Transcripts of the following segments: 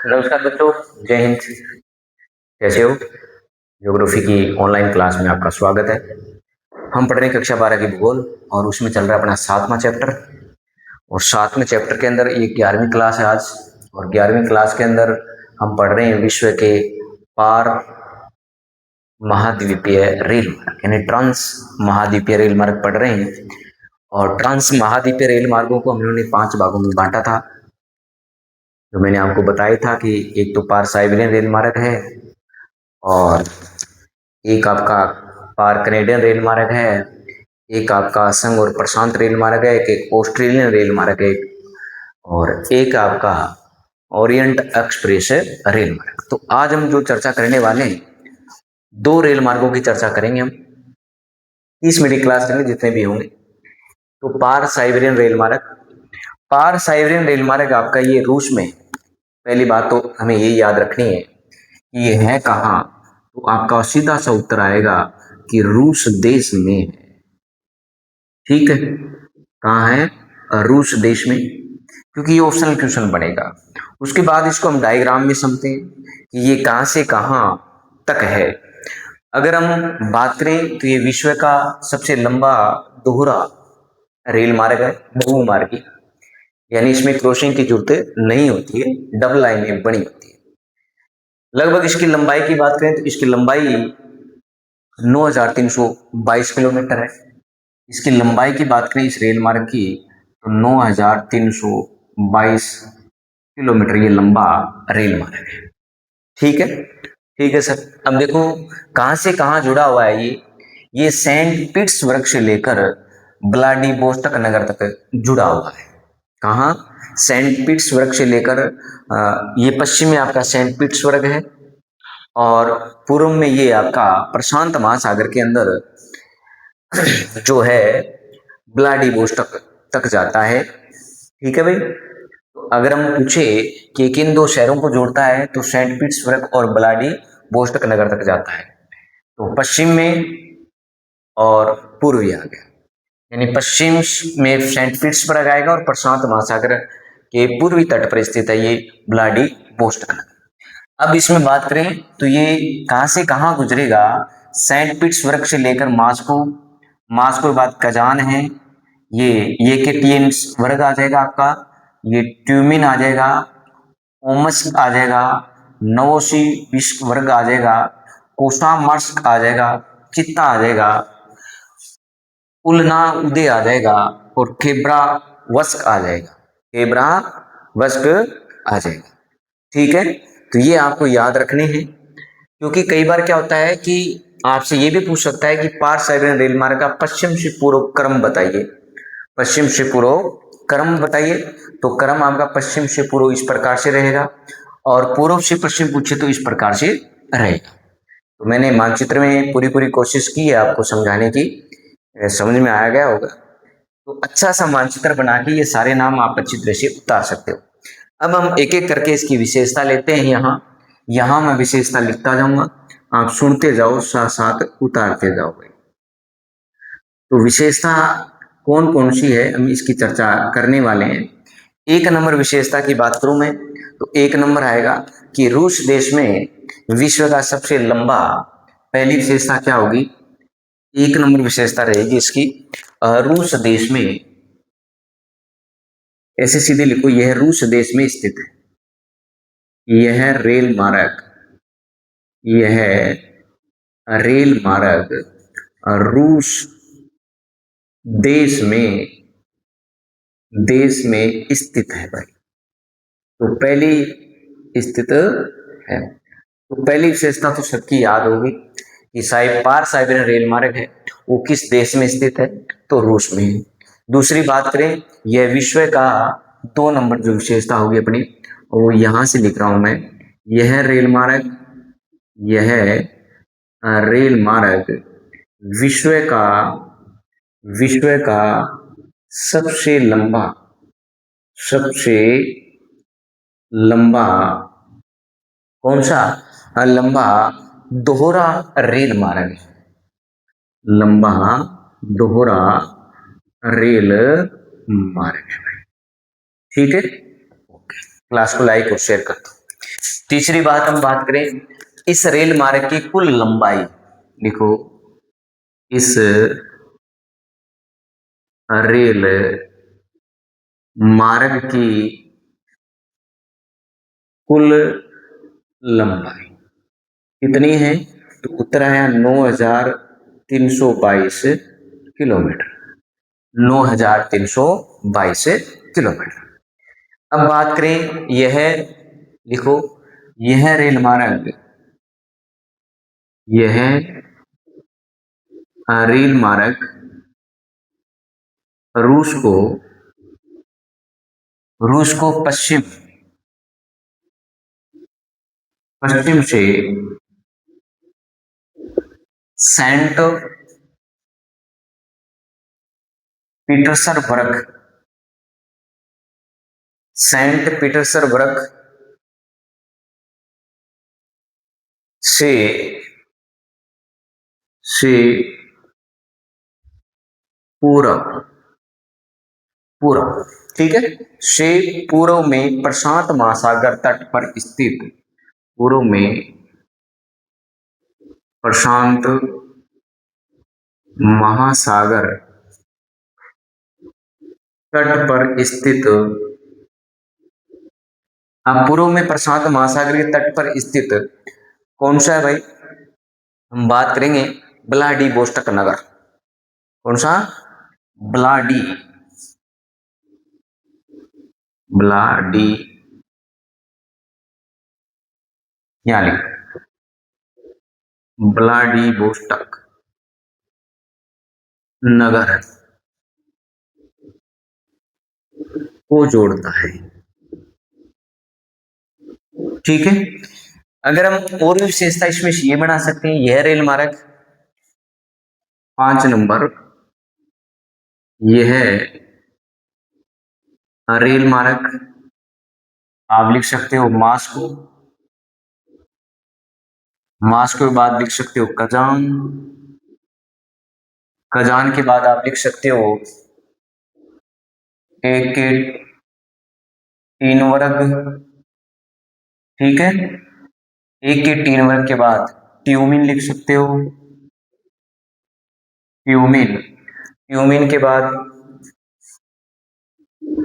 नमस्कार बच्चों। जय हिंद। कैसे हो? ज्योग्राफी की ऑनलाइन क्लास में आपका स्वागत है। हम पढ़ रहे हैं कक्षा 12 की भूगोल और उसमें चल रहा है अपना 7वां चैप्टर। और 7वें चैप्टर के अंदर ये 11वीं क्लास है आज। और 11वीं क्लास के अंदर हम पढ़ रहे हैं विश्व के पार महाद्वीपीय रेल मार्ग यानी ट्रांस महाद्वीपीय रेल मार्ग पढ़ रहे हैं। और ट्रांस महाद्वीपीय रेल मार्गों को हम लोगों ने 5 भागों में बांटा था। जो मैंने आपको बताया था कि एक तो पार साइबेरियन रेल मार्ग है, और एक आपका पार कनेडियन रेल मार्ग है, एक आपका असंग और प्रशांत रेल मार्ग है, एक ऑस्ट्रेलियन रेल मार्ग है, और एक आपका ओरिएंट एक्सप्रेस रेल मार्ग। तो आज हम जो चर्चा करने वाले हैं, 2 रेल मार्गों की चर्चा करेंगे हम 30 मिनट की क्लास में जितने भी होंगे। तो पार साइबेरियन रेल मार्ग, पार साइबेरियन रेल मार्ग आपका ये रूस में। पहली बात तो हमें ये याद रखनी है कि ये है कहाँ। तो आपका सीधा सा उत्तर आएगा कि रूस देश में है। ठीक है, कहाँ है? रूस देश में, क्योंकि ये ऑप्शनल क्वेश्चन बनेगा। उसके बाद इसको हम डायग्राम में समझते हैं कि ये कहाँ से कहाँ तक है। अगर हम बात करें तो ये विश्व का सबसे लंबा दोहरा रेल मार्ग है, बहुमार्गी, यानी इसमें क्रॉसिंग की जरूरत नहीं होती है, डबल लाइनें बनी होती है। लगभग इसकी लंबाई की बात करें तो इसकी लंबाई 9,322 किलोमीटर है। इसकी लंबाई की बात करें इस रेल मार्ग की तो 9,322 किलोमीटर ये लंबा रेल मार्ग है। ठीक है, ठीक है सर। अब देखो कहां से कहां जुड़ा हुआ है ये सेंट पीटर्सबर्ग से लेकर व्लादिवोस्टोक नगर तक जुड़ा हुआ है। कहाँ? सेंट पीटर्सबर्ग से लेकर ये पश्चिम में आपका सेंट पीटर्सबर्ग है, और पूर्व में ये आपका प्रशांत महासागर के अंदर जो है व्लादिवोस्टोक तक जाता है। ठीक है भाई। तो अगर हम पूछे कि किन 2 शहरों को जोड़ता है तो सेंट पीटर्सबर्ग और व्लादिवोस्टोक नगर तक जाता है। तो पश्चिम में और पूर्वी आ गया, यानी पश्चिम में सेंट पीटर्सबर्ग आएगा और प्रशांत महासागर के पूर्वी तट पर स्थित है ये व्लादिवोस्टोक नगर। अब इसमें बात करें तो ये कहां से कहां गुजरेगा? सेंट पीटर्सबर्ग से लेकर मॉस्को, मॉस्को के बाद कजान है, ये येकेटियनसबर्ग आ जाएगा आपका, ये ट्यूमिन आ जाएगा, ओमस्क आ जाएगा, नोवोसिबिर्स्क आ जाएगा, कोसामार्स्क आ जाएगा, चित्ता आ जाएगा, उलना उदय आ जाएगा, और खेब्रावस्क आ जाएगा, खेब्रावस्क आ जाएगा। ठीक है, तो ये आपको याद रखने हैं, क्योंकि कई बार क्या होता है कि आपसे ये भी पूछ सकता है कि पार साइबेरियन रेल मार्ग का पश्चिम से पूर्व क्रम बताइए। पश्चिम से पूर्व क्रम बताइए। तो क्रम आपका पश्चिम से पूर्व इस प्रकार से रहेगा, और पूर्व से पश्चिम पूछे तो इस प्रकार से रहेगा। तो मैंने मानचित्र में पूरी पूरी कोशिश की है आपको समझाने की, समझ में आया गया होगा। तो अच्छा सा मानचित्र बना के ये सारे नाम आप अच्छी तरह से उतार सकते हो। अब हम एक एक करके इसकी विशेषता लेते हैं। यहाँ मैं विशेषता लिखता जाऊंगा, आप सुनते जाओ, साथ साथ उतारते जाओ। तो विशेषता कौन कौन सी है हम इसकी चर्चा करने वाले हैं। 1 नंबर विशेषता की बात करूं मैं तो 1 नंबर आएगा कि रूस देश में विश्व का सबसे लंबा, पहली विशेषता क्या होगी? 1 नंबर विशेषता रहेगी इसकी, रूस देश में, ऐसे सीधे लिखो, यह रूस देश में स्थित है। यह रेल मार्ग, यह रेल मार्ग रूस देश में स्थित है भाई। तो पहली स्थित है। तो पहली विशेषता तो सबकी याद होगी कि पार साइबेरियन रेल मार्ग है, वो किस देश में स्थित है? तो रूस में है। दूसरी बात करें, यह विश्व का 2 नंबर जो विशेषता होगी अपनी, वो यहां से लिख रहा हूं मैं, यह रेल मार्ग, यह रेल मार्ग विश्व का सबसे लंबा कौन सा? लंबा दोहरा रेल मार्ग है। लंबा दोहरा रेल मार्ग है। ठीक है, क्लास को लाइक और शेयर कर दो। तीसरी बात हम बात करें, इस रेल मार्ग की कुल लंबाई लिखो, इस रेल मार्ग की कुल लंबाई कितनी है? तो उत्तर आया 9322 किलोमीटर, 9322 किलोमीटर। अब बात करें, यह लिखो, यह रेल मार्ग, यह रेल मार्ग रूस को पश्चिम पश्चिम से सेंट पीटर्सबर्ग से से पूरब पूरब ठीक है, से पूर्व में प्रशांत महासागर तट पर स्थित, पूर्व में प्रशांत महासागर तट पर स्थित, पूर्व में प्रशांत महासागर के तट पर स्थित कौन सा है भाई? हम बात करेंगे व्लादिवोस्तोक नगर। कौन सा? व्लाडी व्लाडी यानी व्लादिवोस्तोक नगर को जोड़ता है। ठीक है, अगर हम और भी विशेषता इसमें ये बना सकते हैं, यह रेल मार्ग 5 नंबर, यह रेल मार्ग आप लिख सकते हो मॉस्को, मॉस्को के बाद लिख सकते हो कजान, कजान के बाद आप लिख सकते हो एक तीन वर्ग, ठीक है, एक के तीन वर्ग के बाद ट्यूमिन लिख सकते हो, ट्यूमिन, ट्यूमिन के बाद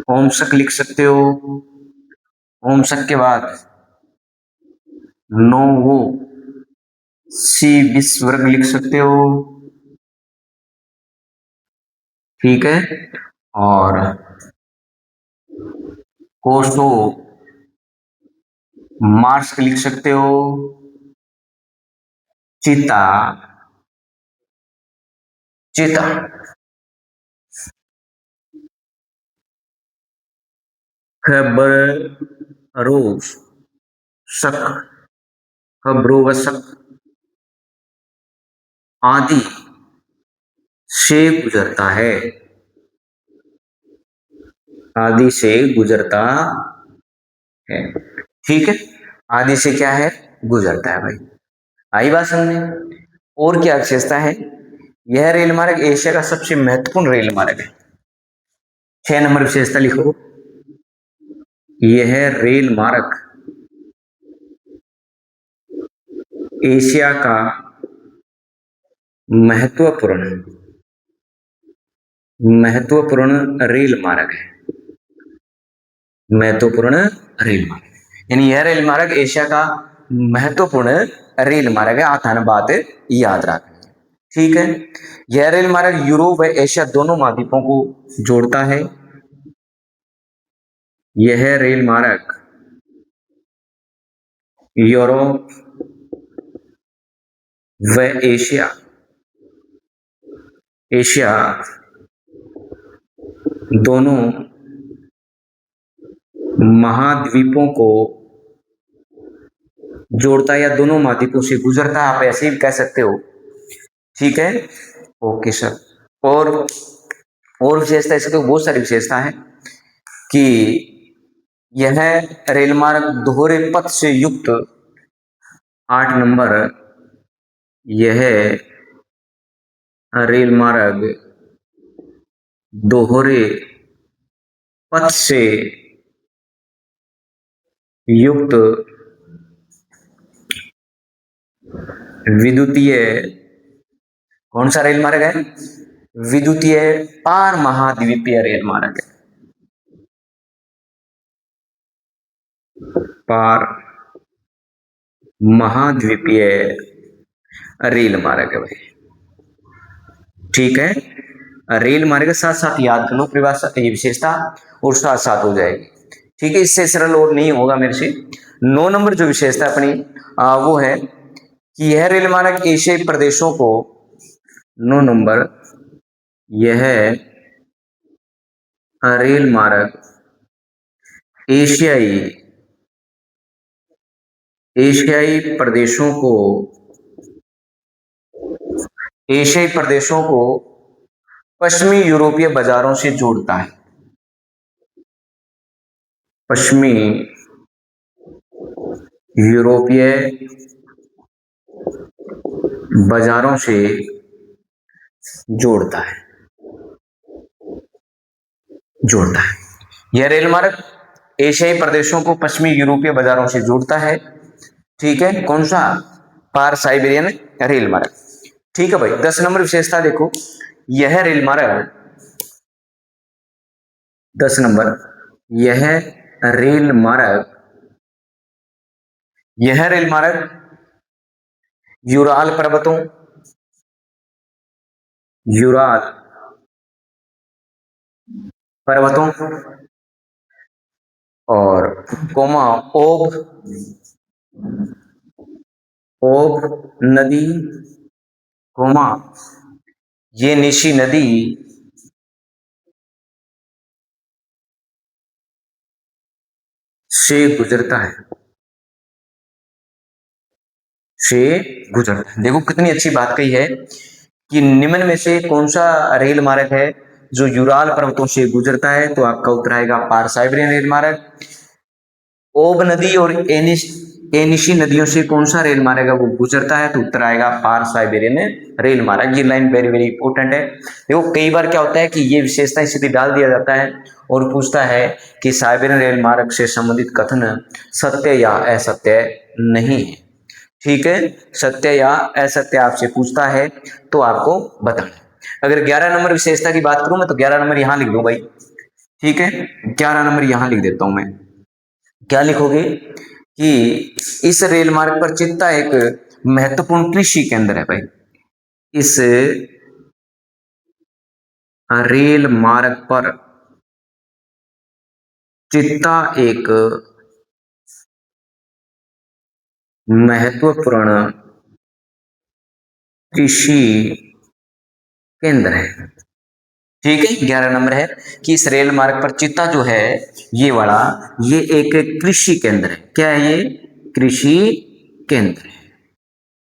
ओमसक लिख सकते हो, ओमसक के बाद नोवो सिबिर्स्क लिख सकते हो, ठीक है, और कोसो मार्क्स लिख सकते हो, चिता चिता खबरोवसक खबरोवसक आदि से गुजरता है, आदि से गुजरता है, ठीक है, आदि से क्या है? गुजरता है भाई। आई बात समझ में? और क्या विशेषता है? यह रेल मार्ग एशिया का सबसे महत्वपूर्ण रेल मार्ग है। 6 नंबर विशेषता लिखो, यह रेल मार्ग एशिया का महत्वपूर्ण रेल मार्ग है, महत्वपूर्ण रेल मार्ग, यानी यह रेल मार्ग एशिया का महत्वपूर्ण रेल मार्ग है। आसान बात याद रखना, ठीक है। यह रेल मार्ग यूरोप व एशिया दोनों महाद्वीपों को जोड़ता है। यह रेल मार्ग यूरोप व एशिया दोनों महाद्वीपों को जोड़ता है, या दोनों महाद्वीपों से गुजरता है, आप ऐसे भी कह सकते हो, ठीक है। Okay sir. और विशेषता, इसकी तो बहुत सारी विशेषता है कि यह रेल मार्ग दोहरे पथ से युक्त, 8 नंबर, यह रेल मार्ग दोहरे पथ से युक्त विद्युतीय, कौन सा रेल मार्ग है? विद्युतीय पार महाद्वीपीय रेल मार्ग है। पार महाद्वीपीय रेल मार्ग है भाई। ठीक है, रेल मार्ग के साथ साथ याद कर लो परिभाषा, ये विशेषता और साथ साथ हो जाएगी। ठीक है, इससे सरल और नहीं होगा मेरे से। 9 नंबर जो विशेषता अपनी वो है कि यह रेल मार्ग एशियाई प्रदेशों को, 9 नंबर, यह रेल मार्ग एशियाई एशियाई प्रदेशों को एशियाई प्रदेशों को पश्चिमी यूरोपीय बाजारों से जोड़ता है। पश्चिमी यूरोपीय बाजारों से जोड़ता है जोड़ता है यह रेल मार्ग एशियाई प्रदेशों को पश्चिमी यूरोपीय बाजारों से जोड़ता है। ठीक है, कौन सा? पार साइबेरियन रेल मार्ग। ठीक है भाई, 10 नंबर विशेषता देखो, यह रेल मार्ग, 10 नंबर, यह रेल मार्ग यह रेल मार्ग यूराल पर्वतों यूराल पर्वतों और कोमा ओब ओब नदी, कोमा ये निशी नदी से गुजरता है से गुजरता है। देखो कितनी अच्छी बात कही है कि निम्न में से कौन सा रेल मार्ग है जो यूराल पर्वतों से गुजरता है, तो आपका उत्तर आएगा पार साइबेरियन रेल मार्ग। ओब नदी और एनिशी नदियों से कौन सा रेल मार्ग है वो गुजरता है, तो उत्तर आएगा पार साइबेरियन रेल मार्ग। ये लाइन वेरी वेरी इंपॉर्टेंट है। देखो कई बार क्या होता है कि ये विशेषता स्थिति डाल दिया जाता है और पूछता है कि साइबेरियन रेल मार्ग से संबंधित कथन सत्य या असत्य नहीं है। ठीक है, सत्य या असत्य आपसे पूछता है तो आपको बताना है। अगर 11 नंबर विशेषता की बात करूं मैं, तो 11 नंबर यहां लिख दूं भाई। ठीक है, 11 नंबर यहां लिख देता हूं मैं। क्या लिखोगे कि इस रेल मार्ग पर चित्ता एक महत्वपूर्ण कृषि केंद्र है भाई। इस रेल मार्ग पर चित्ता एक महत्वपूर्ण कृषि केंद्र है। ठीक है, 11 नंबर है कि इस रेल मार्ग पर चित्ता जो है ये वाला, ये एक कृषि केंद्र है। क्या है ये? कृषि केंद्र है।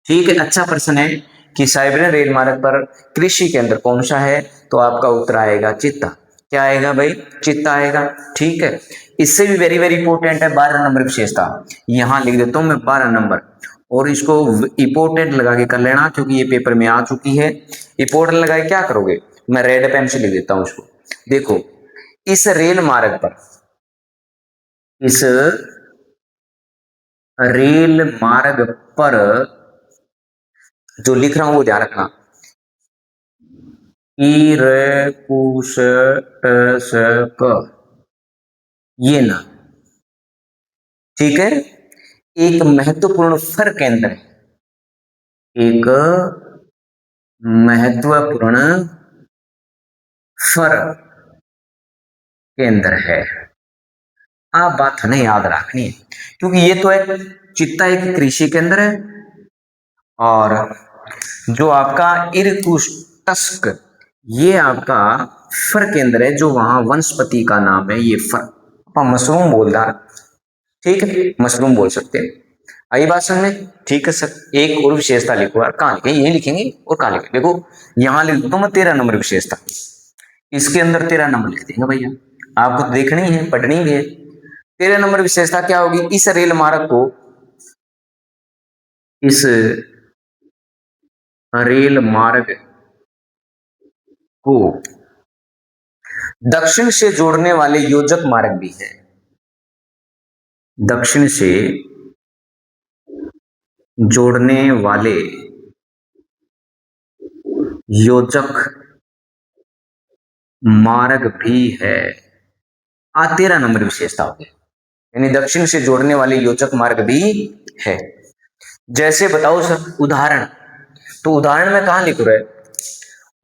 ठीक है, अच्छा प्रश्न है कि साइबेरियन रेल मार्ग पर कृषि केंद्र कौन सा है, तो आपका उत्तर आएगा चित्ता। क्या आएगा भाई? चित्ता आएगा। ठीक है, इससे भी वेरी वेरी इंपॉर्टेंट है 12 नंबर विशेषता। यहां लिख देता हूं मैं 12 नंबर, और इसको इंपॉर्टेंट लगा के कर लेना क्योंकि ये पेपर में आ चुकी है। इंपॉर्टेंट लगा के क्या करोगे, मैं रेड पेन से लिख देता हूं इसको। देखो, इस रेल मार्ग पर इस रेल मार्ग पर जो लिख रहा हूं वो ध्यान रखना। इरकुशटस्क, ये ना, ठीक है, एक महत्वपूर्ण फर केंद्र है। एक महत्वपूर्ण फर केंद्र है। आप बात हमें याद रखनी है क्योंकि ये तो है, चित्ता एक कृषि केंद्र है, और जो आपका इरकुटस्क ये आपका फर केंद्र है, जो वहां वनस्पति का नाम है ये फर, मशरूम बोलदार। ठीक है, मशरूम बोल सकते हैं। आई बात समझ में? ठीक है सर, एक और विशेषता लिखो यार। कहाँ लिखे? ये लिखेंगे और कहाँ लिखे? देखो यहां लिख दो मैं 13 नंबर विशेषता, इसके अंदर 13 नंबर लिख देंगे भैया। आपको तो देखनी है, पढ़नी भी है। 13 नंबर विशेषता क्या होगी? इस रेल मार्ग को, इस रेल मार्ग को दक्षिण से जोड़ने वाले योजक मार्ग भी है। दक्षिण से जोड़ने वाले योजक मार्ग भी है। 13 नंबर विशेषता होगी, यानी दक्षिण से जोड़ने वाले योजक मार्ग भी है। जैसे बताओ सर उदाहरण, तो उदाहरण में कहां लिख रहे,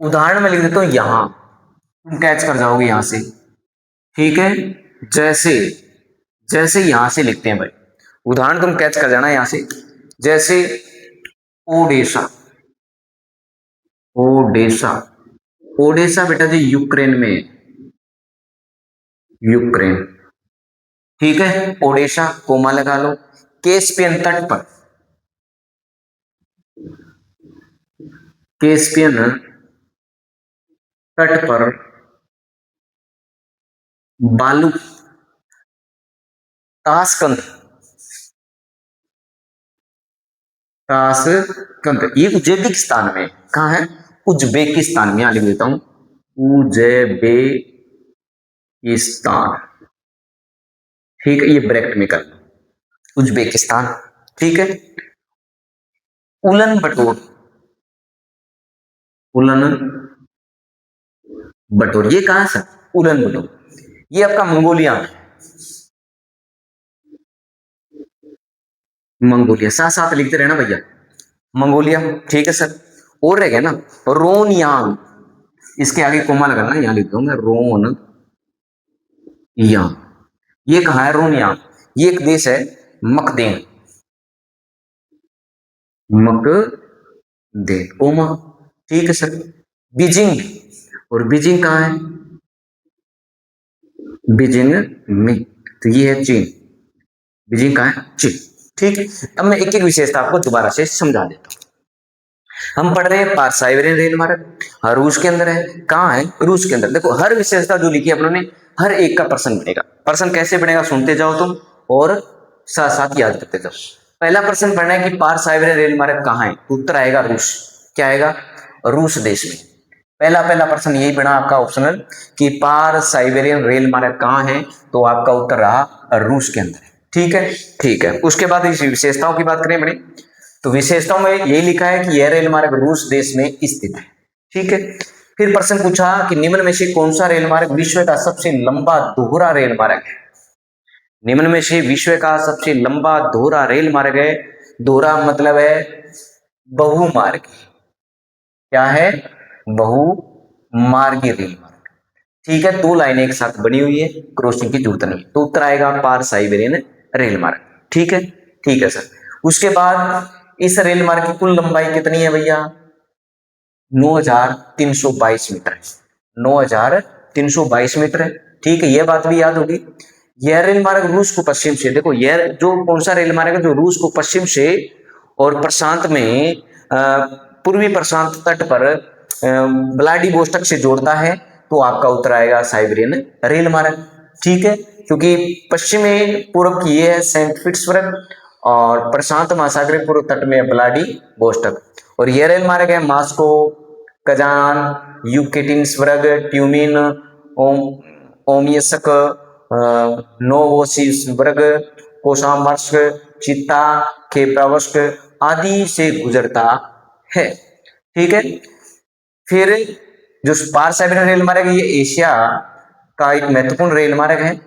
उदाहरण में लिख देता हूं यहां, तुम कैच कर जाओगे यहां से, ठीक है। जैसे जैसे यहां से लिखते हैं भाई, उदाहरण तुम कैच कर जाना यहां से। जैसे ओडेशा, ओडेशा, ओडेशा बेटा जी यूक्रेन में, यूक्रेन, ठीक है। ओडेशा कोमा लगा लो। कैस्पियन तट पर, कैस्पियन तट पर बालू ताशकंद, ताशकंद ये उज्बेकिस्तान में, कहा है, उज्बेकिस्तान में, यहां लिख देता हूं उज्बेकिस्तान, ठीक है, ये ब्रैकेट में कर लो उज्बेकिस्तान, ठीक है। उलन बटोर, उलन बटोर ये कहां है सर, उलन बटोर ये आपका मंगोलिया में, मंगोलिया साथ साथ लिखते रहना भैया, मंगोलिया, ठीक है सर। और रह गया ना रोनयांग, इसके आगे कोमा लगाना, यहां लिख दूंगा रोन यांग, ये कहा है रोनयांग, ये एक देश है मकदेन, मकदेन कोमा, ठीक है सर। बीजिंग, और बीजिंग कहां है, बीजिंग में, तो ये है चीन, बीजिंग कहां है, चीन, ठीक है। अब मैं एक एक विशेषता आपको दोबारा से समझा देता हूं। हम पढ़ रहे हैं पार साइबेरियन रेल मार्ग, हाँ, रूस के अंदर है, कहाँ है, रूस के अंदर। देखो हर विशेषता जो लिखी है अपनों ने, हर एक का प्रश्न बनेगा, प्रश्न कैसे बनेगा सुनते जाओ तुम और साथ साथ याद करते जाओ। पहला प्रश्न पढ़ना है कि पार साइबेरियन रेल मार्ग कहाँ है, उत्तर आएगा रूस, क्या आएगा, रूस देश में। पहला पहला प्रश्न यही बना आपका ऑप्शनल कि पार साइबेरियन रेल मार्ग कहाँ है, तो आपका उत्तर रहा रूस के अंदर, ठीक है, ठीक है। उसके बाद इस विशेषताओं की बात करें बड़े, तो विशेषताओं में यही लिखा है कि यह रेल मार्ग रूस देश में स्थित है, ठीक है। फिर प्रश्न पूछा कि निम्न में से कौन सा रेल मार्ग विश्व का सबसे लंबा दोहरा रेल मार्ग है, निम्न में से विश्व का सबसे लंबा दोहरा रेल मार्ग है, दोहरा मतलब है बहुमार्ग, क्या है, बहुमार्गी रेल मार्ग, ठीक है। दो लाइनें एक साथ बनी हुई है, क्रॉसिंग की जरूरत नहीं, तो उत्तर आएगा पार साइबेरियन रेल मार्ग, ठीक है, ठीक है सर। उसके बाद इस रेल मार्ग की कुल लंबाई कितनी है भैया, 9,322 मीटर है, 9,322 मीटर है, ठीक है, यह बात भी याद होगी। यह रेल मार्ग रूस को पश्चिम से, देखो यह जो कौन सा रेल मार्ग है जो रूस को पश्चिम से और प्रशांत में पूर्वी प्रशांत तट पर व्लादिवोस्टोक से जोड़ता है, तो आपका उत्तर आएगा साइबेरियन रेल मार्ग, ठीक है। क्योंकि पश्चिमी पूर्व की ये है सेंट पीटर्सबर्ग और प्रशांत महासागरीय पूर्व तट में व्लादिवोस्टोक, और यह रेल मार्ग है मॉस्को, कजान, यूकेटिन्सबर्ग, ट्यूमिन, ओमियस्क, नोवोसिबिर्स्क, कोसामर्स्क, चित्ता, खेप्रावस्क आदि से गुजरता है, ठीक है। फिर जो पार साइबेरियन रेल मार्ग है ये एशिया का एक महत्वपूर्ण रेल मार्ग है,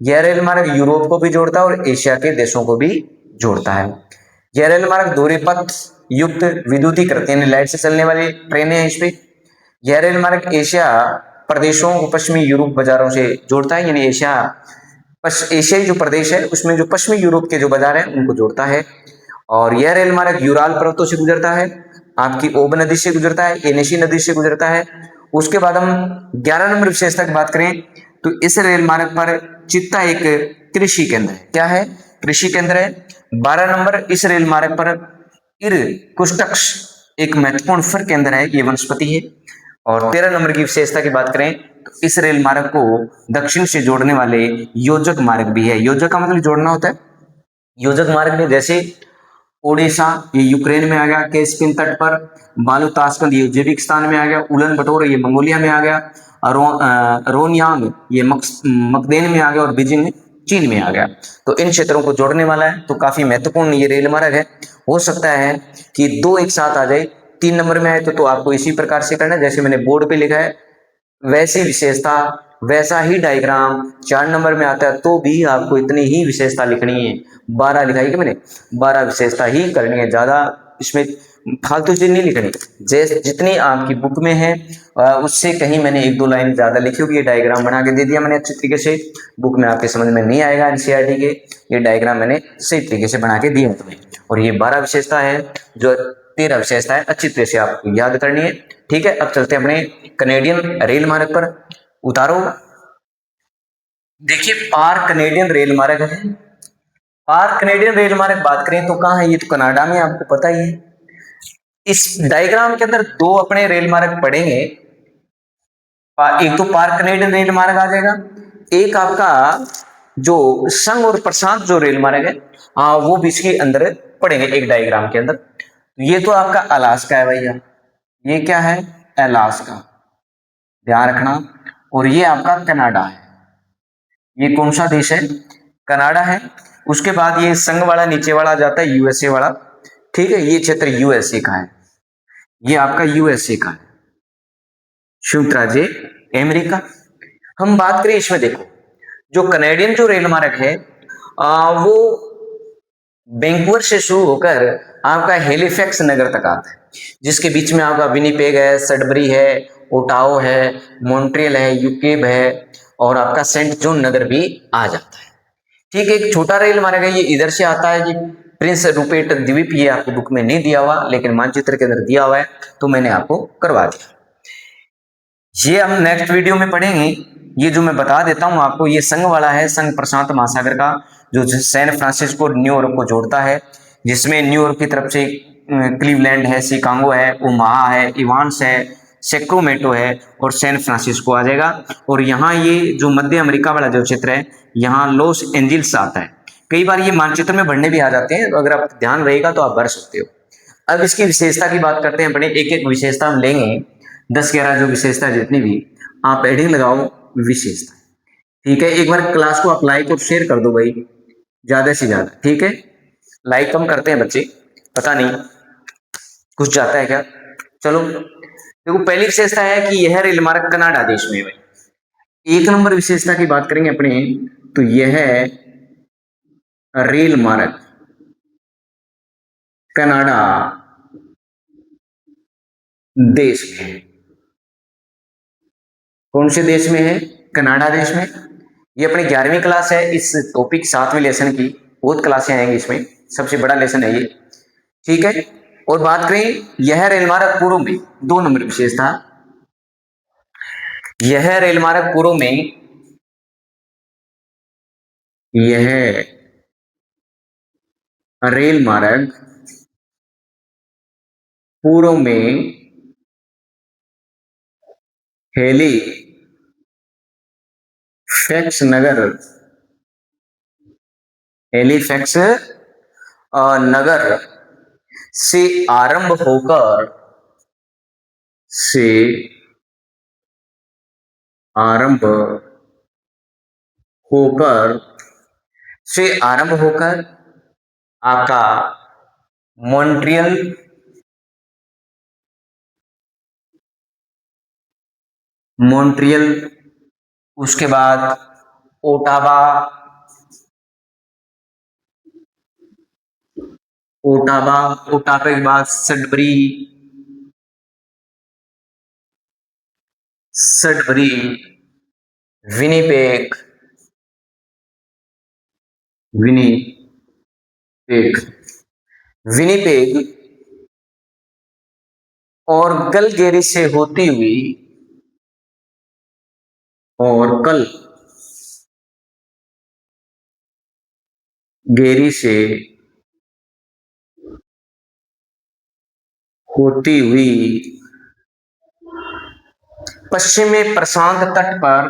यह रेल मार्ग यूरोप को भी जोड़ता है और एशिया के देशों को भी जोड़ता है। यह रेल मार्ग दोहरे पथ युक्त विद्युतीकृत यानी लाइट से चलने वाली ट्रेनें हैं इस पे। यह रेल मार्ग एशिया प्रदेशों को पश्चिमी यूरोप बाजारों से जोड़ता है, यानी एशियाई जो प्रदेश है उसमें जो पश्चिमी यूरोप के जो बाजार है उनको जोड़ता है। और यह रेल मार्ग यूराल पर्वतों से गुजरता है, आपकी ओब नदी से गुजरता है, एनेसी नदी से गुजरता है। उसके बाद हम 11 नंबर विशेषता की बात करें तो इस रेल मार्ग पर चित्ता एक कृषि केंद्र है, क्या है, कृषि केंद्र है। 12 नंबर इस रेल मार्ग पर इरकुटस्क एक महत्वपूर्ण फर केंद्र है, ये वनस्पति है। और 13 नंबर की विशेषता की बात करें तो इस रेल मार्ग को दक्षिण से जोड़ने वाले योजक मार्ग भी है, योजक का मतलब जोड़ना होता है, योजक मार्ग में जैसे ओडिशा ये यूक्रेन में आ गया, कैस्पियन तट पर, बालू ताशकंद ये उज्बेकिस्तान में आ गया, उलन बटोर ये मंगोलिया में आ गया, रोनयांग ये मकदेन में आ गया, और बीजिंग चीन में आ गया। तो इन क्षेत्रों को जोड़ने वाला है, तो काफी महत्वपूर्ण ये रेल मार्ग है। हो सकता है कि दो एक साथ आ जाए, 3 नंबर में आए तो आपको इसी प्रकार से करना है जैसे मैंने बोर्ड पे लिखा है, वैसी विशेषता, वैसा ही डायग्राम 4 नंबर में आता है तो भी आपको इतनी ही विशेषता लिखनी है। 12 लिखा है कि मैंने, 12 विशेषता ही करनी है, ज्यादा इसमें फालतू चीज नहीं लिखनी। जैसे जितनी आपकी बुक में है उससे कहीं मैंने 1-2 लाइन ज्यादा लिखी होगी। ये डायग्राम बना के दे दिया मैंने अच्छी तरीके से, बुक में आपके समझ में नहीं आएगा एनसीईआरटी के, ये डायग्राम मैंने सही तरीके से बना के दिया तुम्हें। और ये 12 विशेषता है, जो 13 विशेषता है अच्छी तरह से आपको याद करनी है। ठीक है, अब चलते हैं अपने कनेडियन रेल मार्ग पर। उतारो, देखिए पार कनेडियन रेल मार्ग है। पार कनेडियन रेल मार्ग बात करें तो कहाँ है, ये तो कनाडा में, आपको पता ही है। इस डायग्राम के अंदर दो अपने रेल मार्ग पड़ेंगे, एक तो पार कनेडियन रेल मार्ग आ जाएगा, एक आपका जो संघ और प्रशांत जो रेल मार्ग है वो भी इसके अंदर पड़ेंगे एक डायग्राम के अंदर। ये तो आपका अलास्का है भैया, ये क्या है, अलास्का, ध्यान रखना। और ये आपका कनाडा है, ये कौन सा देश है, कनाडा है। उसके बाद ये संघ वाला नीचे वाला जाता है यूएसए वाला, ठीक है, ये क्षेत्र यूएसए का है, ये आपका यूएसए का है, संयुक्त राज्य अमेरिका। हम बात करें इसमें, देखो जो कनेडियन जो रेल मार्ग है वो वैंकूवर से शुरू होकर आपका हेलिफैक्स नगर तक आता है, जिसके बीच में आपका विनिपेग है, सडबरी है, ओटाओ है, मॉन्ट्रियल है, यूकेब है, और आपका सेंट जॉन नगर भी आ जाता है। ठीक है, एक छोटा रेल मार्ग है, ये इधर से आता है, कि प्रिंस रूपेट द्वीप, ये आपको बुक में नहीं दिया हुआ लेकिन मानचित्र के अंदर दिया हुआ है, तो मैंने आपको करवा दिया। ये हम नेक्स्ट वीडियो में पढ़ेंगे। ये जो मैं बता देता हूं आपको, ये संघ वाला है, संघ प्रशांत महासागर का, जो सैन फ्रांसिस्को न्यूयॉर्क को जोड़ता है, जिसमें न्यूयॉर्क की तरफ से क्लीवलैंड है, शिकागो है, ओमाहा है, इवांस है, सेक्रोमेटो है, और सैन फ्रांसिस्को आ जाएगा। और यहाँ ये जो मध्य अमेरिका वाला जो क्षेत्र है, यहाँ लॉस एंजिल्स आता है। कई बार ये मानचित्र में भरने भी आ जाते हैं, तो अगर आप ध्यान रहेगा तो आप भर सकते हो। अब इसकी विशेषता की बात करते हैं अपने, एक एक विशेषता हम लेंगे, 10-11 जो विशेषता जितनी भी, आप हेडिंग लगाओ विशेषता। ठीक है, एक बार क्लास को आप लाइक और शेयर कर दो भाई, ज्यादा से ज्यादा। ठीक है, लाइक कम करते हैं बच्चे, पता नहीं कुछ जाता है क्या। चलो देखो, पहली विशेषता है कि यह रेल मार्ग कनाडा देश में है भाई। 1 नंबर विशेषता की बात करेंगे अपने, तो यह रेल मार्ग कनाडा देश में है। कौन से देश में है, कनाडा देश में। ये अपनी 11वीं क्लास है, इस टॉपिक 7वें लेसन की, बहुत क्लासें आएंगी इसमें, सबसे बड़ा लेसन है ये। ठीक है, और बात करें यह रेल मार्ग पूर्व में, 2 नंबर विशेषता, यह रेल मार्ग पूर्व में, यह रेल मार्ग पूर्व में हेलीफैक्स नगर, हेलीफैक्स नगर से आरंभ होकर, से आरंभ होकर, से आरंभ होकर आपका मॉन्ट्रियल, मॉन्ट्रियल, उसके बाद ओटावा, ओटावा, ओटावा के बाद Sudbury, Sudbury, Winnipeg, Winnipeg, Winnipeg, और कलगेरी से होती हुई, और कल गेरी से होती हुई पश्चिम में प्रशांत तट पर,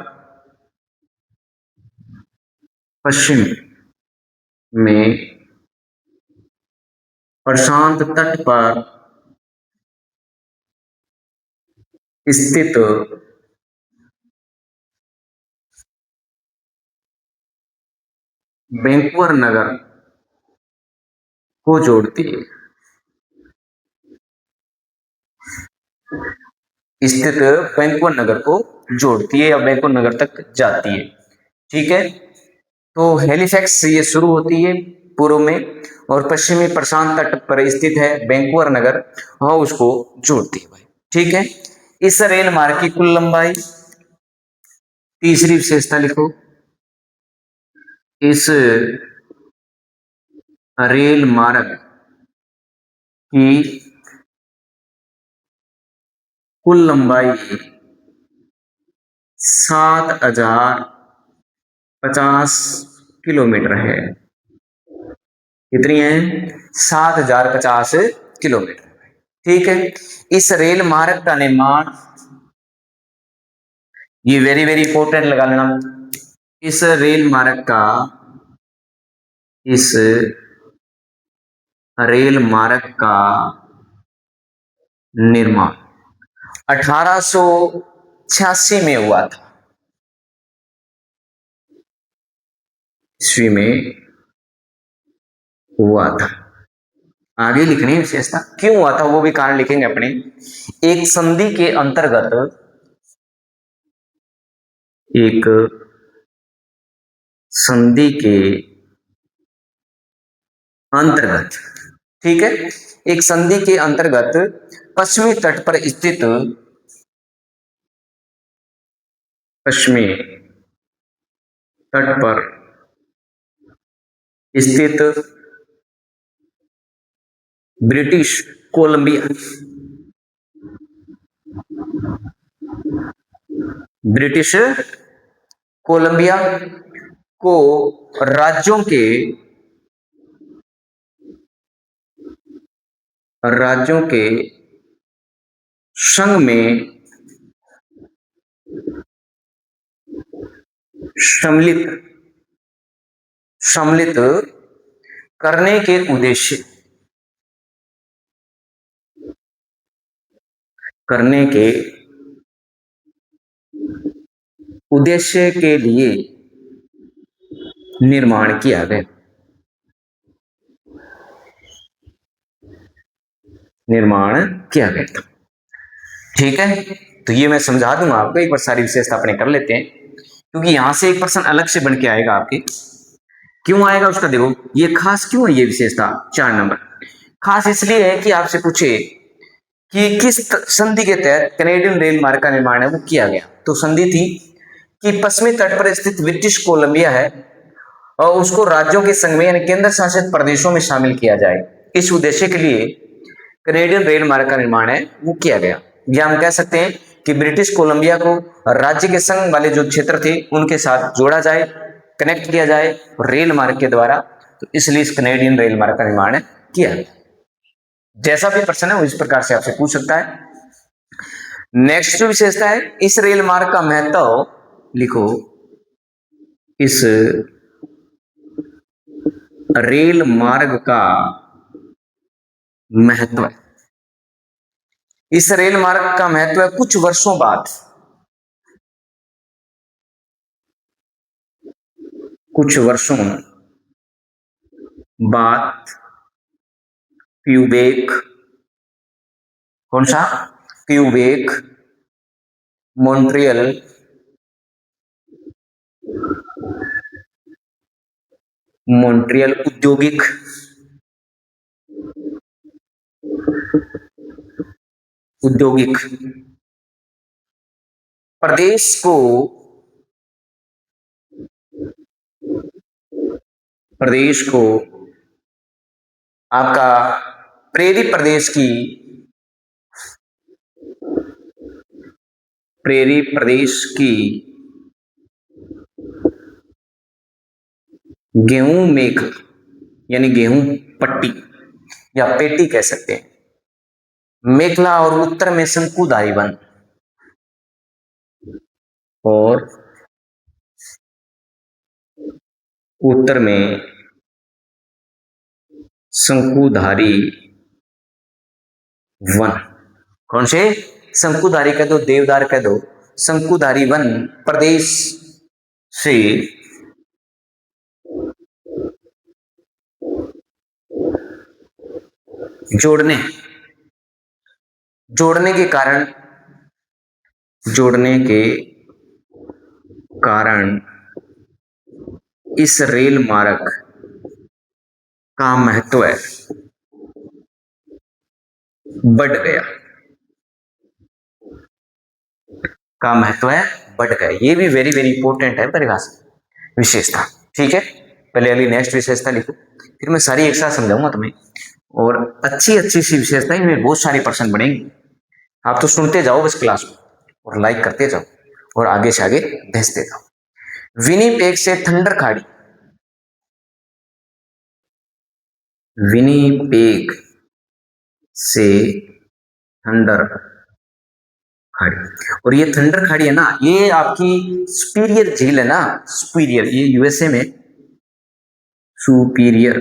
पश्चिम में प्रशांत तट पर स्थित वैंकूवर नगर को जोड़ती है, स्थित वैंकूवर नगर को जोड़ती है या वैंकूवर नगर तक जाती है। ठीक है, तो हेलिफैक्स से ये शुरू होती है पूर्व में और पश्चिमी प्रशांत तट पर स्थित है वैंकूवर नगर, वहां उसको जोड़ती है भाई। ठीक है, इस रेल मार्ग की कुल लंबाई, तीसरी विशेषता लिखो, इस रेल मार्ग की कुल लंबाई 7,050 किलोमीटर है। कितनी है? 7,050 किलोमीटर। ठीक है, इस रेल मार्ग का निर्माण, ये वेरी वेरी इंपॉर्टेंट लगा लेना, इस रेल मार्ग का, इस रेल मार्ग का निर्माण 1886 में हुआ था, ईस्वी में हुआ था। आगे लिखनी है विशेषता, क्यों हुआ था वो भी कारण लिखेंगे अपने। एक संधि के अंतर्गत, एक संधि के अंतर्गत, ठीक है, एक संधि के अंतर्गत पश्चिमी तट पर स्थित, पश्चिमी तट पर स्थित ब्रिटिश कोलंबिया, ब्रिटिश कोलंबिया को राज्यों के संघ में सम्मिलित सम्मिलित करने के उद्देश्य, करने के उद्देश्य के लिए निर्माण किया गया, निर्माण किया गया था। ठीक है, तो ये मैं समझा दूंगा आपको, एक बार सारी विशेषता अपने कर लेते हैं, क्योंकि यहां से एक प्रश्न अलग से बन के आएगा आपके। क्यों आएगा उसका देखो, ये खास क्यों है ये विशेषता 4 नंबर, खास इसलिए है कि आपसे पूछे कि किस संधि के तहत कैनेडियन रेल मार्ग का निर्माण है वो किया गया। तो संधि थी कि पश्चिमी तट पर स्थित ब्रिटिश कोलंबिया है और उसको राज्यों के संघ में यानी केंद्र शासित प्रदेशों में शामिल किया जाए, इस उद्देश्य के लिए कैनेडियन रेल मार्ग का निर्माण है वो किया गया। या हम कह सकते हैं कि ब्रिटिश कोलंबिया को राज्य के संघ वाले जो क्षेत्र थे उनके साथ जोड़ा जाए, कनेक्ट किया जाए रेल मार्ग के द्वारा, तो इसलिए इस कैनेडियन रेल मार्ग का निर्माण किया गया। जैसा भी प्रश्न है वो इस प्रकार से आपसे पूछ सकता है। नेक्स्ट विशेषता है, इस रेल मार्ग का महत्व लिखो, इस रेल मार्ग का महत्व, इस रेल मार्ग का महत्व है कुछ वर्षों बाद, कुछ वर्षों बाद क्यूबेक, कौन सा? क्यूबेक, मॉन्ट्रियल, मॉन्ट्रियल औद्योगिक औद्योगिक प्रदेश को, प्रदेश को आपका प्रेरी प्रदेश की, प्रेरी प्रदेश की गेहूं मेख यानी गेहूं पट्टी या पेटी कह सकते हैं, मेखला और उत्तर में शंकुधारी वन, और उत्तर में शंकुधारी वन। कौन से? शंकुधारी कह दो, देवदार कह दो, शंकुधारी वन प्रदेश से जोड़ने जोड़ने के कारण जोड़ने के कारण इस रेल मार्ग का महत्व बढ़ गया, का महत्व बढ़ गया। ये भी वेरी वेरी इंपॉर्टेंट है परिभाषा विशेषता। ठीक है, पहले अगली नेक्स्ट विशेषता लिखो, फिर मैं सारी एक साथ समझाऊंगा तुम्हें, और अच्छी अच्छी सी विशेषता, इनमें बहुत सारी पर्सन बनेंगी। आप तो सुनते जाओ बस क्लास को, और लाइक करते जाओ, और आगे से आगे भेजते जाओ। विनिपेग से थंडर खाड़ी, विनिपेग से थंडर खाड़ी, और ये थंडर खाड़ी है ना, ये आपकी सुपीरियर झील है ना, सुपीरियर, ये यूएसए में सुपीरियर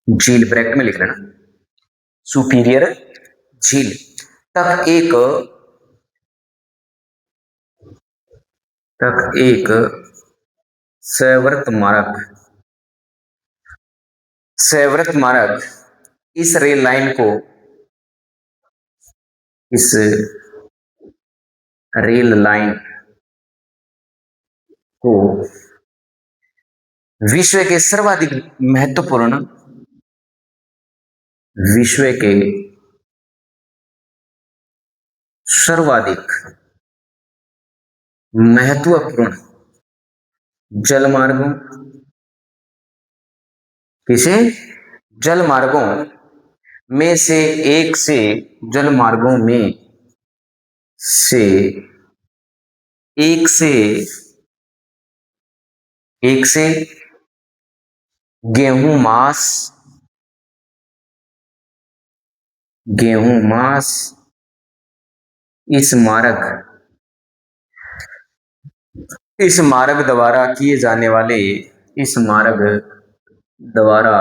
झील, ब्रैकेट में लिख लेना, सुपीरियर झील तक एक सैवृत मार्ग इस रेल लाइन को, इस रेल लाइन को विश्व के सर्वाधिक महत्वपूर्ण, विश्व के सर्वाधिक महत्वपूर्ण जलमार्गों, किसे जलमार्गों में से एक से, जलमार्गों में से एक से गेहूं मास इस मार्ग द्वारा किए जाने वाले, इस मार्ग द्वारा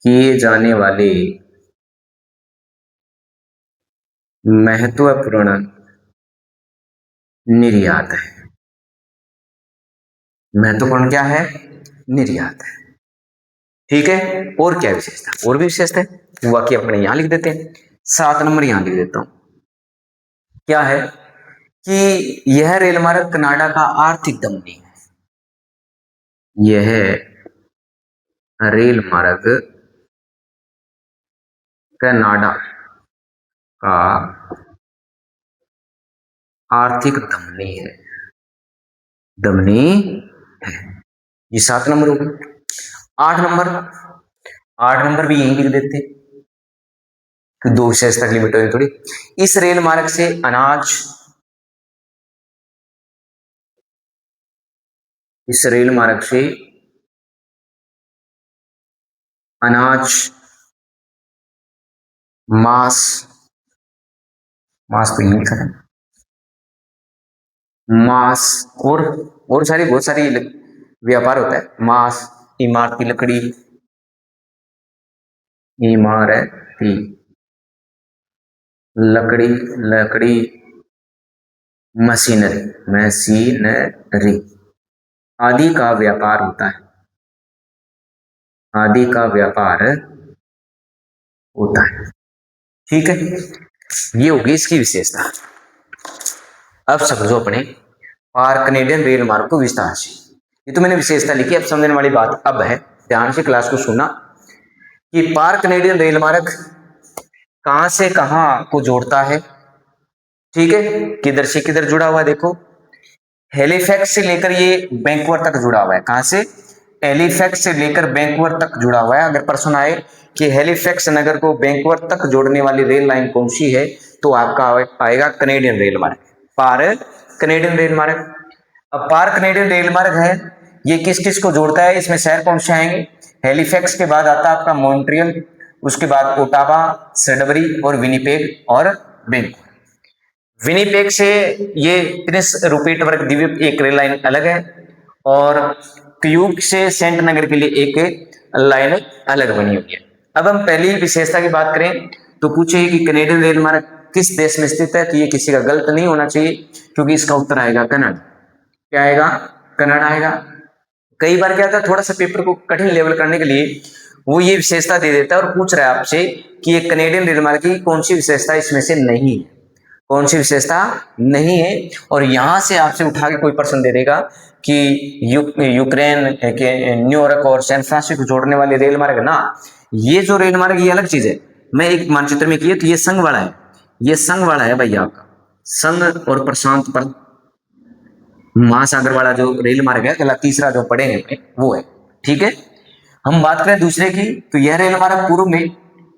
किए जाने वाले महत्वपूर्ण निर्यात है। महत्वपूर्ण क्या है? निर्यात है। ठीक है, और क्या विशेषता, और भी विशेषता है, वाक्य अपने यहां लिख देते हैं। 7 नंबर यहां लिख देता हूं, क्या है कि यह रेल मार्ग कनाडा का आर्थिक धमनी है। यह रेल मार्ग कनाडा का आर्थिक धमनी है, ये 7 नंबर हो गई। 8 नंबर भी यही लिख देते, दो विशेषता की लिमिट होगी थोड़ी। इस रेल मार्ग से अनाज, इस रेल मार्ग से अनाज, मांस तो यही लिखा है, मांस और सारी बहुत सारी व्यापार होता है। मांस, इमारती लकड़ी, इमारती लकड़ी, मशीनरी आदि का व्यापार होता है, आदि का व्यापार होता है। ठीक है, ये होगी इसकी विशेषता। अब समझो अपने पार कनेडियन रेल मार्ग को विस्तार से। ये तो मैंने विशेषता लिखी, अब समझने वाली बात अब है, ध्यान से क्लास को सुनना, कि पार कनेडियन रेल मार्ग कहां से कहां को जोड़ता है। ठीक है, किधर से किधर जुड़ा हुआ है, देखो हेलीफैक्स से लेकर ये वैंकूवर तक जुड़ा हुआ है। कहां से? हेलीफैक्स से लेकर वैंकूवर तक जुड़ा हुआ है। अगर प्रश्न आए कि हेलीफैक्स नगर को वैंकूवर तक जोड़ने वाली रेल लाइन कौन सी है, तो आपका आएगा कनेडियन रेल मार्ग, पार कनेडियन रेल मार्ग। अब पार कनेडियन रेल मार्ग है, ये किस किस को जोड़ता है, इसमें शहर कौन से आएंगे? हेलीफैक्स के बाद आता है आपका मॉन्ट्रियल, उसके बाद ओटावा, सडबरी और विनिपेग और वैंकूवर। विनिपेग से ये प्रिंस रूपर्ट वर्ग द्वीप एक रेल लाइन अलग है, और क्यूब से सेंट नगर के लिए एक लाइन अलग बनी हुई है। अब हम पहली विशेषता की बात करें तो पूछे कि कनेडियन रेल मार्ग किस देश में स्थित है, तो ये किसी का गलत नहीं होना चाहिए, क्योंकि इसका उत्तर आएगा कनाडा। क्या आएगा? कनाडा आएगा। कई बार क्या होता है, थोड़ा सा पेपर को कठिन लेवल करने के लिए वो ये विशेषता दे देता है और पूछ रहा है आपसे कि ये कनेडियन रेल मार्ग की कौन सी विशेषता इसमें से नहीं है, कौन सी विशेषता नहीं है। और यहां से आपसे उठा के कोई प्रश्न दे देगा कि यूक्रेन के न्यूयॉर्क और सैन फ्रांसिस्को को जोड़ने वाले रेल मार्ग ना, ये जो रेल मार्ग ये अलग चीज है। मैं एक मानचित्र में किए तो ये संघ वाला है, ये संघ वाला है भैया आपका, संघ और प्रशांत पर महासागर वाला जो रेल मार्ग है, अगला तीसरा जो पढ़ेंगे वो है। ठीक है, हम बात करें दूसरे की, तो यह रेल मार्ग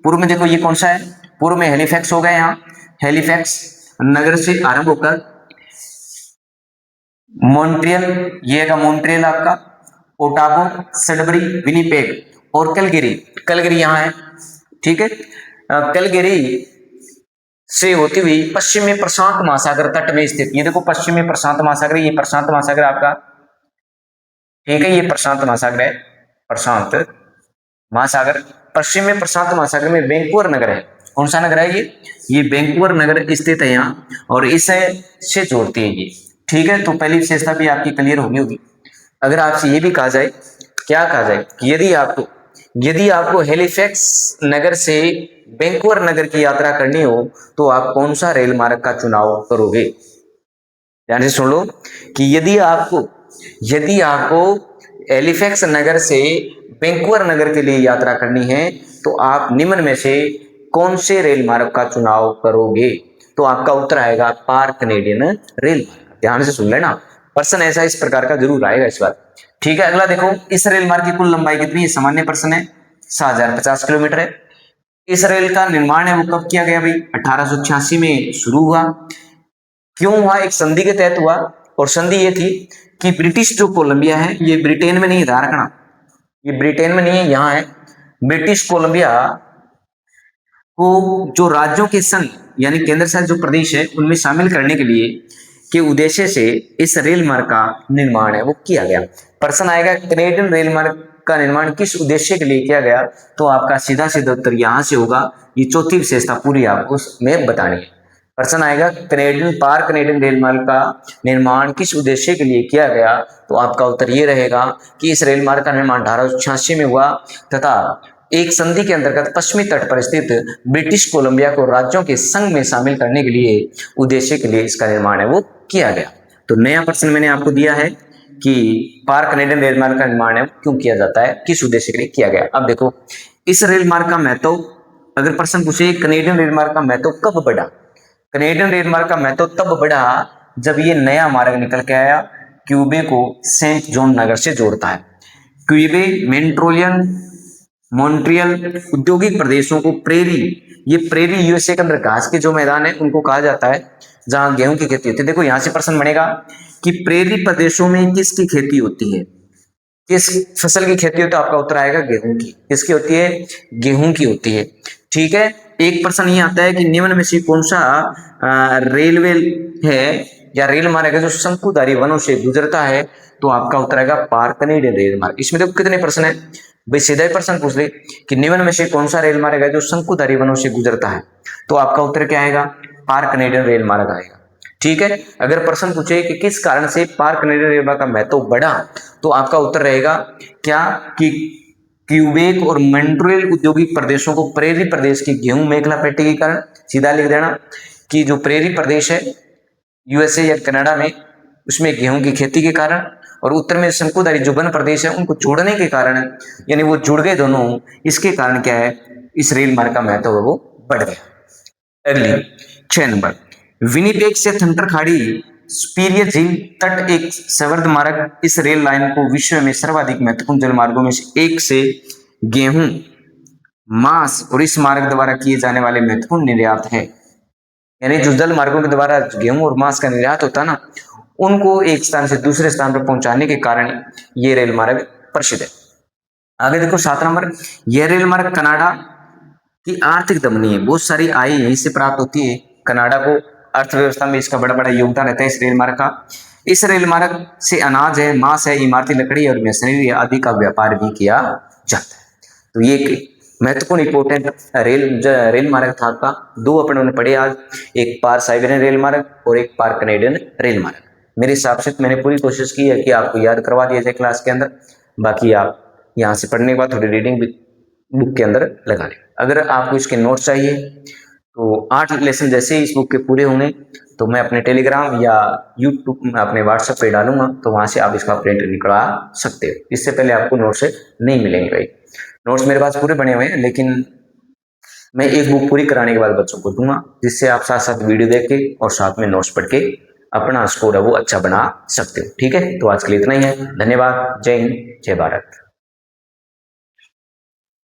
पूर्व में देखो ये कौन सा है, पूर्व में हेलीफैक्स हो गया, यहाँ हेलीफैक्स नगर से आरंभ होकर मॉन्ट्रियल, ये का मॉन्ट्रियल आपका, ओटागो, सडबरी, विनीपेग और कलगिरी, कलगिरी यहाँ है। ठीक है, कलगिरी से होती हुई पश्चिम में प्रशांत महासागर तट में स्थित, ये देखो पश्चिम में प्रशांत महासागर, ये प्रशांत महासागर आपका, ठीक है, ये प्रशांत महासागर है, प्रशांत महासागर। पश्चिम में प्रशांत महासागर में वैंकूवर नगर है, कौन सा नगर है ये वैंकूवर नगर स्थित है यहाँ, और इसे से जोड़ती है ये। ठीक है, तो पहली विशेषता भी आपकी क्लियर होगी। अगर आपसे ये भी कहा जाए, क्या कहा जाए कि यदि आपको हेलीफैक्स नगर से वैंकूवर नगर की यात्रा करनी हो तो आप कौन सा रेल मार्ग का चुनाव करोगे। ध्यान से सुन लो कि यदि आपको हेलीफैक्स नगर से वैंकूवर नगर के लिए यात्रा करनी है तो आप निम्न में से कौन से रेल मार्ग का चुनाव करोगे, तो आपका उत्तर आएगा पार कनेडियन रेल मार्ग। ध्यान से सुन लेना, प्रश्न ऐसा इस प्रकार का जरूर आएगा इस बार। ठीक है, अगला देखो, इस रेल मार्ग की कुल लंबाई कितनी है, सामान्य प्रश्न है, 6050 किलोमीटर है। इस रेल का निर्माण है वो कब किया गया भाई, 1886 में शुरू हुआ। क्यों हुआ, एक संधि के तहत हुआ, और संधि ये थी कि ब्रिटिश जो कोलंबिया है, ये ब्रिटेन में नहीं, ध्यान रखना, ये ब्रिटेन में नहीं है, यहाँ है। ब्रिटिश कोलंबिया को जो राज्यों के संघ यानी केंद्र शासित जो प्रदेश है उनमें शामिल करने के लिए के उद्देश्य से इस रेल मार्ग का निर्माण है वो किया गया। प्रश्न आएगा कनेडियन रेल मार्ग का निर्माण किस उद्देश्य के लिए किया गया, तो आपका सीधा सीधा उत्तर यहां से होगा। ये चौथी विशेषता पूरी आपको उसमें बतानी है। प्रश्न आएगा कनेडियन रेल मार्ग का निर्माण किस उद्देश्य के लिए किया गया, तो आपका उत्तर ये रहेगा कि इस रेल मार्ग का निर्माण 1886 में हुआ तथा एक संधि के अंतर्गत पश्चिमी तट पर स्थित ब्रिटिश कोलंबिया को राज्यों के संघ में शामिल करने के लिए उद्देश्य के लिए इसका निर्माण है वो किया गया। तो नया प्रश्न मैंने आपको दिया है कि पार कनेडियन रेल मार्ग का निर्माण है क्यों किया जाता है, किस उद्देश्य के लिए किया गया। अब देखो, इस रेल मार्ग का महत्व, अगर प्रश्न पूछे कनेडियन रेल मार्ग का महत्व कब बढ़ा, कनेडियन रेल मार्ग का महत्व तब बढ़ा जब ये नया मार्ग निकल के आया, क्यूबे को सेंट जॉन नगर से जोड़ता है। क्यूबे मॉन्ट्रियल औद्योगिक प्रदेशों को ये प्रेरी यूएसए के अंदर घास के जो मैदान है उनको कहा जाता है जहां गेहूं की खेती होती है। देखो यहां से प्रश्न बनेगा कि प्रेरी प्रदेशों में किसकी खेती होती है, किस फसल की खेती होती है, तो आपका उत्तर आएगा गेहूं की। किसकी होती है, गेहूं की होती है। ठीक है, एक प्रश्न ये आता है कि निम्न में से कौन सा रेलवे है या रेल मार्ग है जो शंकुधारी वनों से गुजरता है, तो आपका उत्तर आएगा पार कनेडियन रेल मार्ग। इसमें देखो कितने प्रश्न है भाई, सीधा ही प्रश्न पूछ ले कि निम्न में से कौन सा रेल मार्ग है जो शंकुधारी वनों से गुजरता है, तो आपका उत्तर क्या आएगा, पार कनेडियन रेल मार्ग आएगा। ठीक है, अगर प्रश्न पूछे कि किस कारण से पार कनेडियन रेल मार्ग का महत्व बढ़ा, तो आपका उत्तर रहेगा क्या कि क्यूबेक और मॉन्ट्रियल औद्योगिक प्रदेशों को प्रेरी प्रदेश की गेहूं मेखला पेटी के कारण, सीधा लिख देना कि जो प्रेरी प्रदेश है यूएसए या कनाडा में, उसमें गेहूं की खेती के कारण, और उत्तर में शंकुधारी जो वन प्रदेश है उनको जोड़ने के कारण, यानी वो जुड़ गए दोनों, इसके कारण क्या है, इस रेल मार्ग का महत्व वो बढ़ गया। अगली 6 नंबर, विनिपेग से थंटर खाड़ी सुपीरियर झील तट एक संवर्ध मार्ग, इस रेल लाइन को विश्व में सर्वाधिक महत्वपूर्ण जल मार्गों में से एक से गेहूं, मांस और इस मार्ग द्वारा किए जाने वाले महत्वपूर्ण निर्यात है। यानी जो जल मार्गों के द्वारा गेहूं और मांस का निर्यात होता है ना, उनको एक स्थान से दूसरे स्थान पर पहुंचाने के कारण ये रेल मार्ग प्रसिद्ध है। आगे देखो 7 नंबर, यह रेल मार्ग कनाडा की आर्थिक धमनी है, बहुत सारी आय यहीं से प्राप्त होती है। कनाडा को अर्थव्यवस्था में इसका बड़ा बड़ा योगदान रहता है इस रेल मार्ग का। इस रेल मार्ग से अनाज है, मांस है, इमारती लकड़ी और मशीनरी आदि का व्यापार भी किया जाता है। तो ये महत्वपूर्ण इंपोर्टेंट रेल मार्ग था आपका। दो अपन ने पढ़े आज, एक पार साइबेरियन रेल मार्ग और एक पार कनेडियन रेल मार्ग। मेरे हिसाब से मैंने पूरी कोशिश की है कि आपको याद करवा दिया जाए क्लास के अंदर। बाकी आप यहाँ से पढ़ने के बाद थोड़ी रीडिंग भी बुक के अंदर लगा लें। अगर आपको इसके नोट्स चाहिए तो 8 लेसन जैसे ही इस बुक के पूरे होंगे तो मैं अपने टेलीग्राम या यूट्यूब में अपने व्हाट्सएप पे डालूंगा, तो वहां से आप इसका प्रिंट निकलवा सकते हो। इससे पहले आपको नोट्स नहीं मिलेंगे भाई। नोट्स मेरे पास पूरे बने हुए हैं, लेकिन मैं एक बुक पूरी कराने के बाद बच्चों को दूंगा, जिससे आप साथ साथ वीडियो देख के और साथ में नोट्स पढ़ के अपना स्कोर है वो अच्छा बना सकते हो। ठीक है, तो आज के लिए इतना ही है। धन्यवाद। जय हिंद, जय भारत।